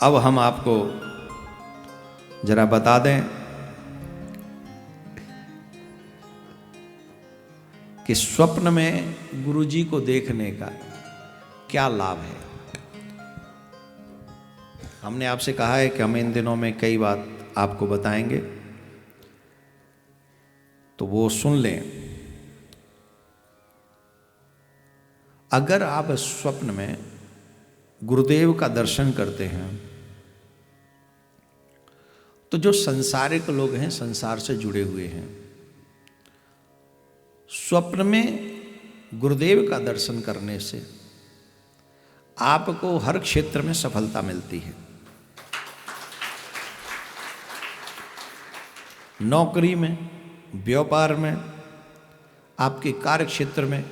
अब हम आपको जरा बता दें कि स्वप्न में गुरुजी को देखने का क्या लाभ है। हमने आपसे कहा है कि हम इन दिनों में कई बात आपको बताएंगे, तो वो सुन लें। अगर आप स्वप्न में गुरुदेव का दर्शन करते हैं तो जो संसारिक लोग हैं, संसार से जुड़े हुए हैं, स्वप्न में गुरुदेव का दर्शन करने से आपको हर क्षेत्र में सफलता मिलती है। नौकरी में, व्यापार में, आपके कार्य क्षेत्र में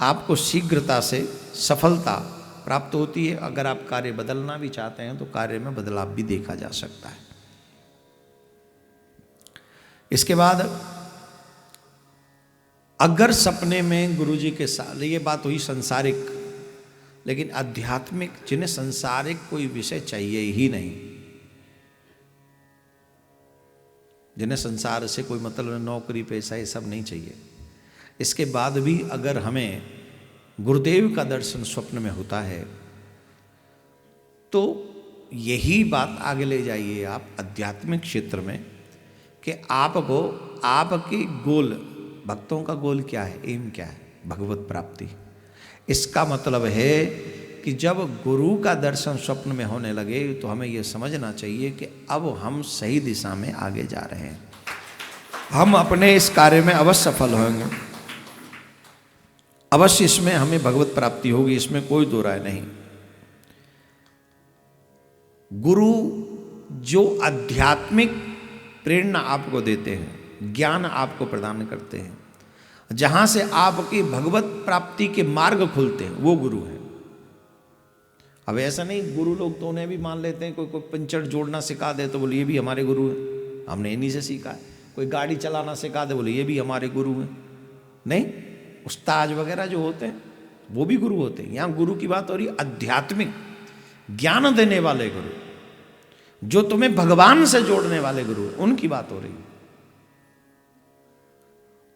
आपको शीघ्रता से सफलता प्राप्त होती है। अगर आप कार्य बदलना भी चाहते हैं तो कार्य में बदलाव भी देखा जा सकता है। इसके बाद अगर सपने में गुरुजी के साथ, ये बात हुई संसारिक, लेकिन आध्यात्मिक, जिन्हें संसारिक कोई विषय चाहिए ही नहीं, जिन्हें संसार से कोई मतलब, नौकरी पैसा ये सब नहीं चाहिए, इसके बाद भी अगर हमें गुरुदेव का दर्शन स्वप्न में होता है तो यही बात आगे ले जाइए आप आध्यात्मिक क्षेत्र में कि आपको आपकी गोल, भक्तों का गोल क्या है, एम क्या है, भगवत प्राप्ति। इसका मतलब है कि जब गुरु का दर्शन स्वप्न में होने लगे तो हमें यह समझना चाहिए कि अब हम सही दिशा में आगे जा रहे हैं, हम अपने इस कार्य में अवश्य सफल होंगे, अवश्य इसमें हमें भगवत प्राप्ति होगी, इसमें कोई दो राय नहीं। गुरु जो आध्यात्मिक प्रेरणा आपको देते हैं, ज्ञान आपको प्रदान करते हैं, जहां से आपकी भगवत प्राप्ति के मार्ग खुलते हैं, वो गुरु है। अब ऐसा नहीं, गुरु लोग तो उन्हें भी मान लेते हैं, कोई पंचर जोड़ना सिखा दे तो बोले ये भी हमारे गुरु हैं, हमने इन्हीं से सीखा है। कोई गाड़ी चलाना सिखा दे, बोले ये भी हमारे गुरु हैं। नहीं, उस्ताद वगैरह जो होते हैं वो भी गुरु होते हैं। यहाँ गुरु की बात हो रही है आध्यात्मिक ज्ञान देने वाले गुरु, जो तुम्हें भगवान से जोड़ने वाले गुरु, उनकी बात हो रही है।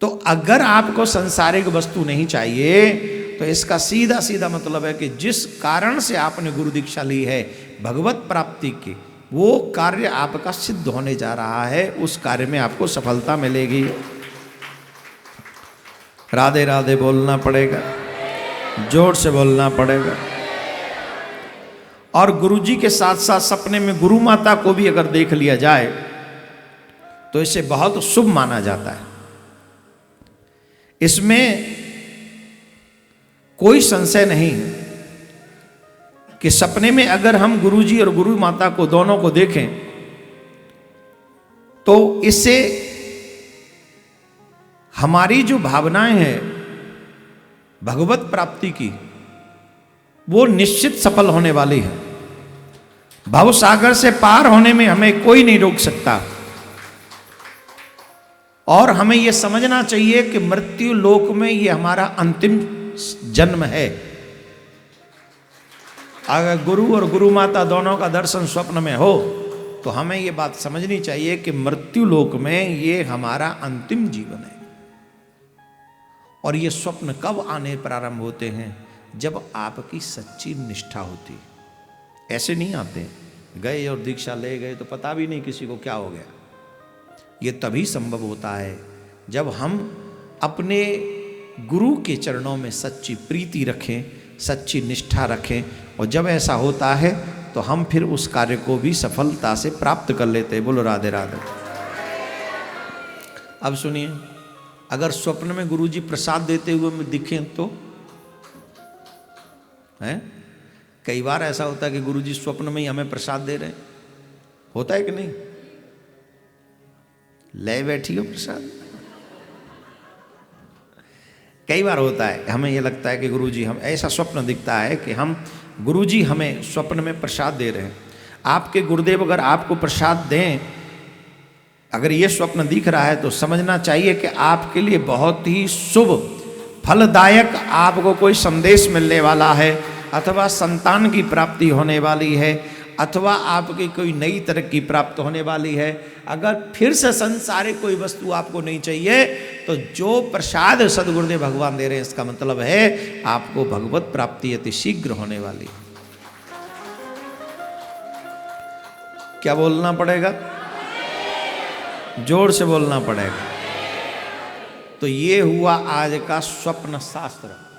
तो अगर आपको सांसारिक वस्तु नहीं चाहिए तो इसका सीधा सीधा मतलब है कि जिस कारण से आपने गुरु दीक्षा ली है भगवत प्राप्ति की, वो कार्य आपका सिद्ध होने जा रहा है, उस कार्य में आपको सफलता मिलेगी। राधे राधे बोलना पड़ेगा, जोर से बोलना पड़ेगा। और गुरुजी के साथ साथ सपने में गुरु माता को भी अगर देख लिया जाए तो इसे बहुत शुभ माना जाता है। इसमें कोई संशय नहीं कि सपने में अगर हम गुरुजी और गुरु माता को दोनों को देखें तो इससे हमारी जो भावनाएं हैं भगवत प्राप्ति की, वो निश्चित सफल होने वाली है। भव सागर से पार होने में हमें कोई नहीं रोक सकता। और हमें यह समझना चाहिए कि मृत्यु लोक में यह हमारा अंतिम जन्म है। अगर गुरु और गुरु माता दोनों का दर्शन स्वप्न में हो तो हमें यह बात समझनी चाहिए कि मृत्यु लोक में यह हमारा अंतिम जीवन है। और ये स्वप्न कब आने प्रारंभ होते हैं? जब आपकी सच्ची निष्ठा होती। ऐसे नहीं आते, गए और दीक्षा ले गए तो पता भी नहीं किसी को क्या हो गया। ये तभी संभव होता है जब हम अपने गुरु के चरणों में सच्ची प्रीति रखें, सच्ची निष्ठा रखें। और जब ऐसा होता है तो हम फिर उस कार्य को भी सफलता से प्राप्त कर लेते हैं। बोलो राधे राधे। अब सुनिए, अगर स्वप्न में गुरुजी प्रसाद देते हुए दिखें तो हैं? कई बार ऐसा होता है कि गुरुजी स्वप्न में ही हमें प्रसाद दे रहे हैं, होता है कि नहीं? ले बैठी हो प्रसाद। कई बार होता है, हमें यह लगता है कि गुरुजी, हम ऐसा स्वप्न दिखता है कि हम गुरुजी हमें स्वप्न में प्रसाद दे रहे हैं। आपके गुरुदेव अगर आपको प्रसाद दें, अगर ये स्वप्न दिख रहा है तो समझना चाहिए कि आपके लिए बहुत ही शुभ फलदायक आपको कोई संदेश मिलने वाला है, अथवा संतान की प्राप्ति होने वाली है, अथवा आपकी कोई नई तरक्की प्राप्त होने वाली है, अगर फिर से संसारिक कोई वस्तु आपको नहीं चाहिए, तो जो प्रसाद सदगुरुदेव भगवान दे रहे हैं, इसका मतलब है आपको भगवत प्राप्ति अति शीघ्र होने वाली। क्या बोलना पड़ेगा? जोर से बोलना पड़ेगा। तो ये हुआ आज का स्वप्न शास्त्र।